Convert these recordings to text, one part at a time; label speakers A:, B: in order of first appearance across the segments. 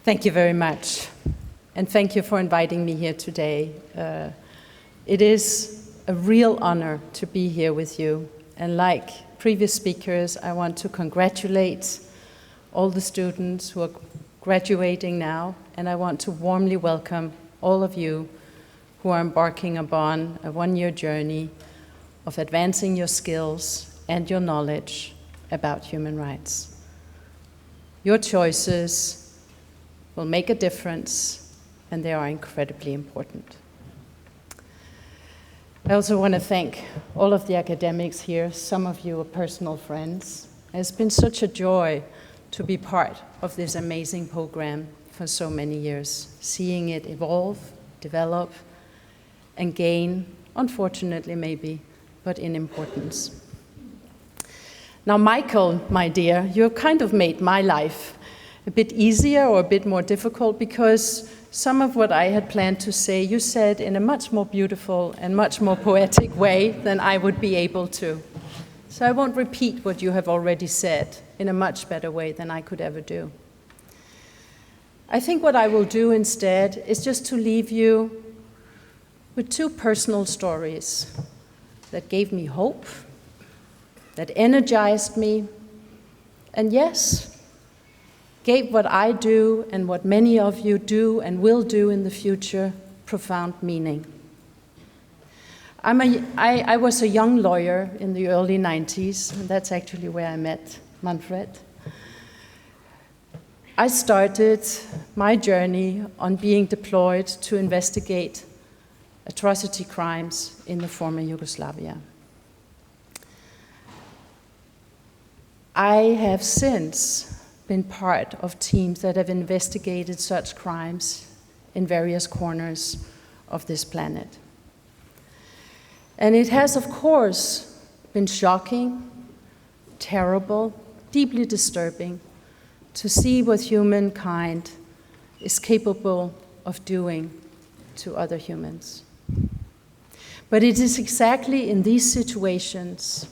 A: Thank you very much. And thank you for inviting me here today. It is a real honor to be here with you. And like previous speakers, I want to congratulate all the students who are graduating now, and I want to warmly welcome all of you who are embarking upon a one-year journey of advancing your skills and your knowledge about human rights. Your choices will make a difference, and they are incredibly important. I also want to thank all of the academics here. Some of you are personal friends. It's been such a joy to be part of this amazing program for so many years, seeing it evolve, develop, and gain, unfortunately maybe, but in importance. Now, Michael, my dear, you kind of made my life a bit easier or a bit more difficult, because some of what I had planned to say, you said in a much more beautiful and much more poetic way than I would be able to. So I won't repeat what you have already said in a much better way than I could ever do. I think what I will do instead is just to leave you with two personal stories that gave me hope, that energized me, and yes, gave what I do and what many of you do and will do in the future profound meaning. I was a young lawyer in the early 90s, and that's actually where I met Manfred. I started my journey on being deployed to investigate atrocity crimes in the former Yugoslavia. I have since been part of teams that have investigated such crimes in various corners of this planet. And it has, of course, been shocking, terrible, deeply disturbing to see what humankind is capable of doing to other humans. But it is exactly in these situations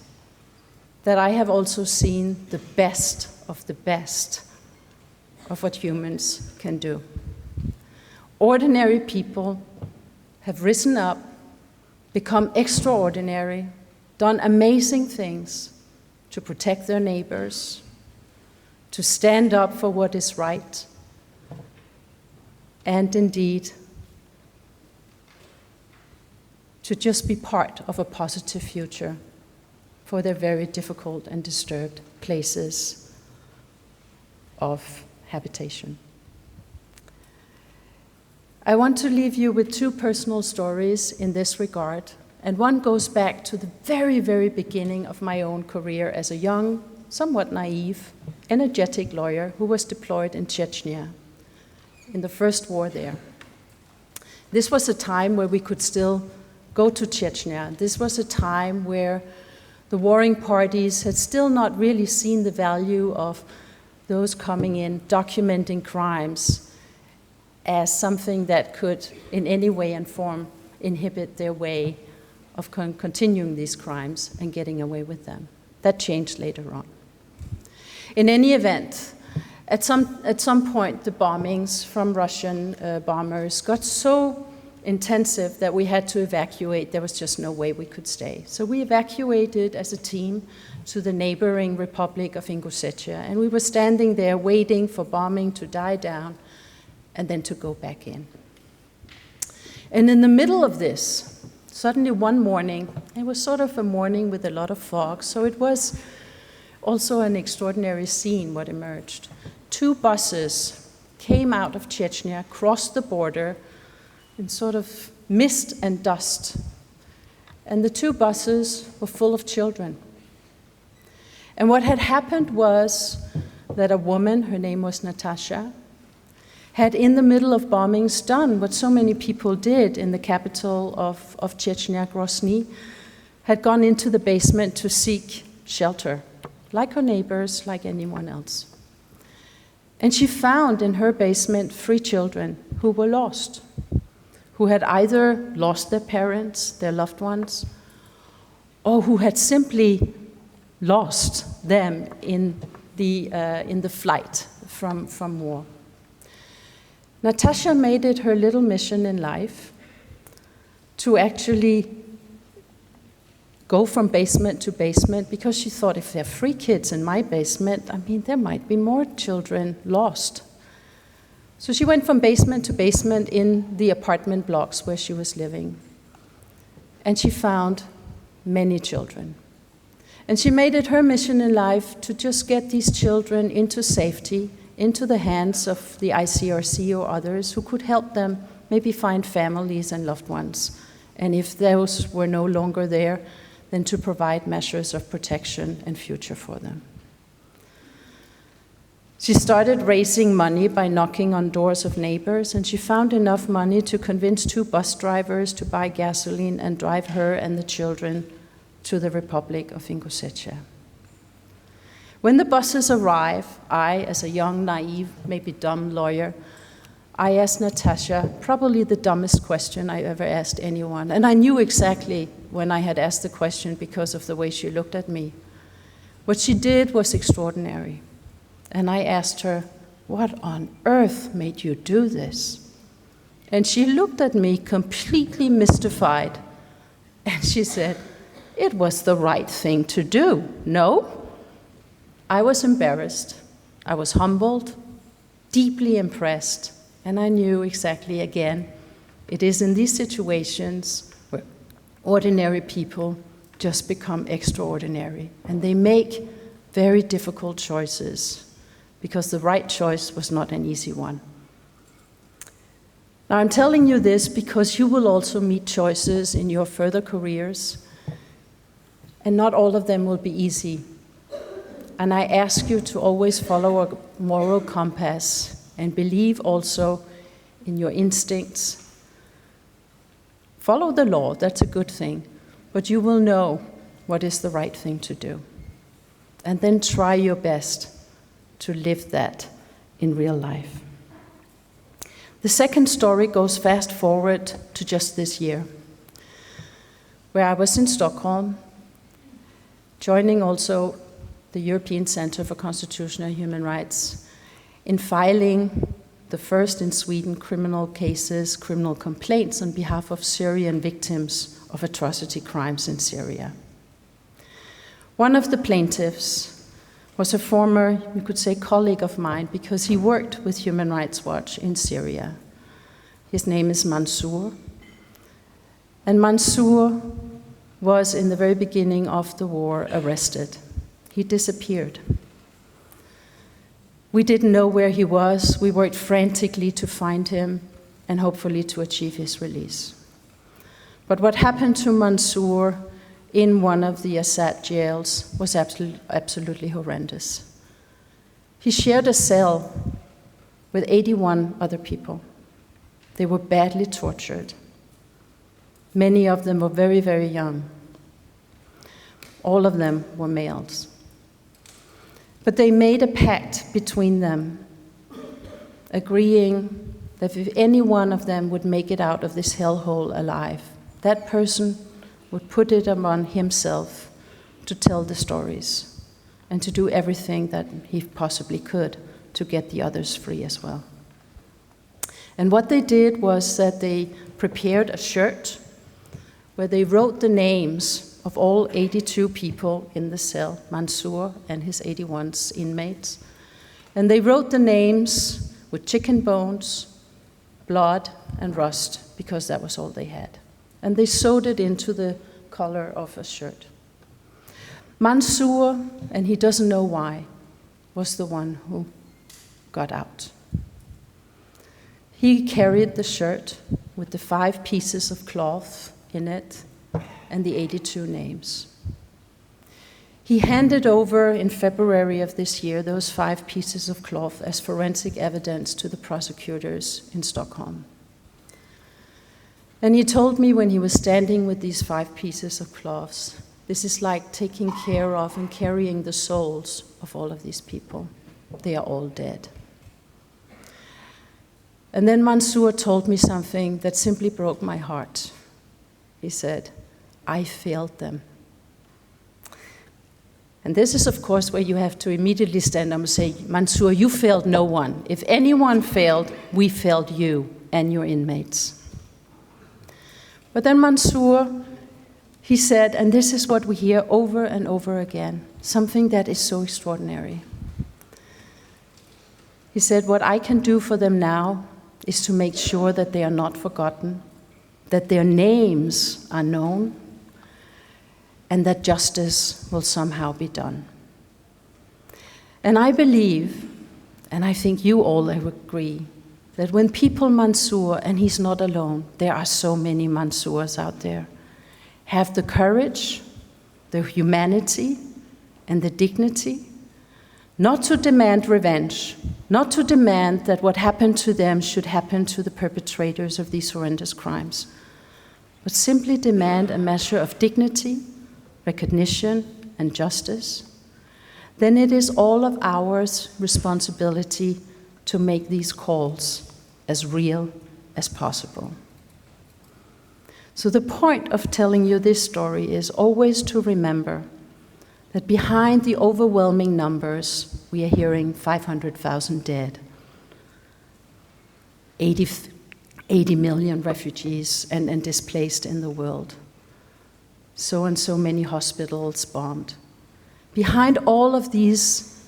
A: that I have also seen the best of what humans can do. Ordinary people have risen up, become extraordinary, done amazing things to protect their neighbors, to stand up for what is right, and indeed, to just be part of a positive future for their very difficult and disturbed places of habitation. I want to leave you with two personal stories in this regard, and one goes back to the very, very beginning of my own career as a young, somewhat naive, energetic lawyer who was deployed in Chechnya in the first war there. This was a time where we could still go to Chechnya. This was a time where the warring parties had still not really seen the value of those coming in, documenting crimes as something that could in any way and form inhibit their way of continuing these crimes and getting away with them. That changed later on. In any event, at some point, the bombings from Russian bombers got so intensive that we had to evacuate. There was just no way we could stay. So we evacuated as a team to the neighboring Republic of Ingushetia, and we were standing there waiting for bombing to die down and then to go back in. And in the middle of this, suddenly one morning, it was sort of a morning with a lot of fog, so it was also an extraordinary scene what emerged. Two buses came out of Chechnya, crossed the border in sort of mist and dust, and the two buses were full of children. And what had happened was that a woman, her name was Natasha, had in the middle of bombings done what so many people did in the capital of Chechnya, Grozny, had gone into the basement to seek shelter, like her neighbors, like anyone else. And she found in her basement 3 children who were lost, who had either lost their parents, their loved ones, or who had simply lost them in the flight from war. Natasha made it her little mission in life to actually go from basement to basement, because she thought, if there are 3 kids in my basement, there might be more children lost. So she went from basement to basement in the apartment blocks where she was living. And she found many children. And she made it her mission in life to just get these children into safety, into the hands of the ICRC or others who could help them maybe find families and loved ones. And if those were no longer there, then to provide measures of protection and future for them. She started raising money by knocking on doors of neighbors, and she found enough money to convince 2 bus drivers to buy gasoline and drive her and the children to the Republic of Ingushetia. When the buses arrive, I, as a young, naive, maybe dumb lawyer, I asked Natasha probably the dumbest question I ever asked anyone. And I knew exactly when I had asked the question because of the way she looked at me. What she did was extraordinary. And I asked her, what on earth made you do this? And she looked at me completely mystified. And she said, it was the right thing to do, no? I was embarrassed. I was humbled, deeply impressed. And I knew exactly, again, it is in these situations where ordinary people just become extraordinary. And they make very difficult choices, because the right choice was not an easy one. Now, I'm telling you this because you will also meet choices in your further careers, and not all of them will be easy. And I ask you to always follow a moral compass and believe also in your instincts. Follow the law, that's a good thing, but you will know what is the right thing to do. And then try your best to live that in real life. The second story goes fast forward to just this year, where I was in Stockholm, joining also the European Center for Constitutional Human Rights in filing the first in Sweden criminal cases, criminal complaints on behalf of Syrian victims of atrocity crimes in Syria. One of the plaintiffs was a former, you could say, colleague of mine, because he worked with Human Rights Watch in Syria. His name is Mansour. And Mansour was, in the very beginning of the war, arrested. He disappeared. We didn't know where he was. We worked frantically to find him and hopefully to achieve his release. But what happened to Mansour in one of the Assad jails was absolutely horrendous. He shared a cell with 81 other people. They were badly tortured. Many of them were very, very young. All of them were males. But they made a pact between them, agreeing that if any one of them would make it out of this hellhole alive, that person would put it upon himself to tell the stories and to do everything that he possibly could to get the others free as well. And what they did was that they prepared a shirt where they wrote the names of all 82 people in the cell, Mansour and his 81 inmates. And they wrote the names with chicken bones, blood, and rust, because that was all they had. And they sewed it into the collar of a shirt. Mansour, and he doesn't know why, was the one who got out. He carried the shirt with the 5 pieces of cloth in it and the 82 names. He handed over in February of this year those 5 pieces of cloth as forensic evidence to the prosecutors in Stockholm. And he told me when he was standing with these 5 pieces of cloths, this is like taking care of and carrying the souls of all of these people. They are all dead. And then Mansour told me something that simply broke my heart. He said, I failed them. And this is, of course, where you have to immediately stand up and say, Mansour, you failed no one. If anyone failed, we failed you and your inmates. But then Mansour, he said, and this is what we hear over and over again, something that is so extraordinary. He said, what I can do for them now is to make sure that they are not forgotten, that their names are known, and that justice will somehow be done. And I believe, and I think you all agree, that when people Mansour, and he's not alone, there are so many Mansours out there, have the courage, the humanity, and the dignity, not to demand revenge, not to demand that what happened to them should happen to the perpetrators of these horrendous crimes, but simply demand a measure of dignity, recognition, and justice, then it is all of our responsibility to make these calls as real as possible. So the point of telling you this story is always to remember that behind the overwhelming numbers, we are hearing 500,000 dead, 80 million refugees and displaced in the world, so and so many hospitals bombed. Behind all of these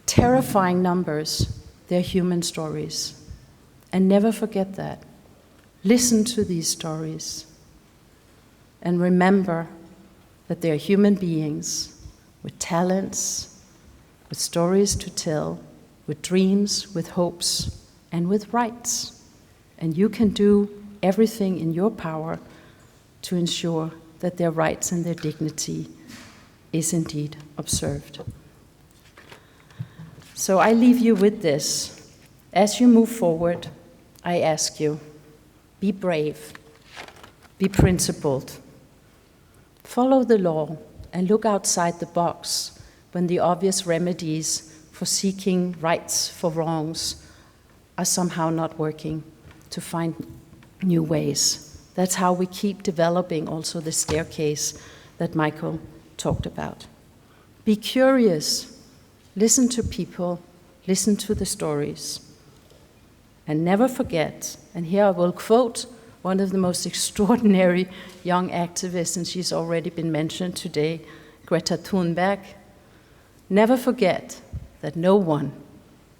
A: terrifying numbers, there are human stories. And never forget that. Listen to these stories. And remember that they are human beings with talents, with stories to tell, with dreams, with hopes, and with rights. And you can do everything in your power to ensure that their rights and their dignity is indeed observed. So I leave you with this. As you move forward, I ask you, be brave, be principled, follow the law, and look outside the box when the obvious remedies for seeking rights for wrongs are somehow not working, to find new ways. That's how we keep developing also the staircase that Michael talked about. Be curious, listen to people, listen to the stories, and never forget, and here I will quote one of the most extraordinary young activists, and she's already been mentioned today, Greta Thunberg, never forget that no one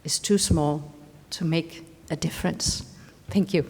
A: is too small to make a difference. Thank you.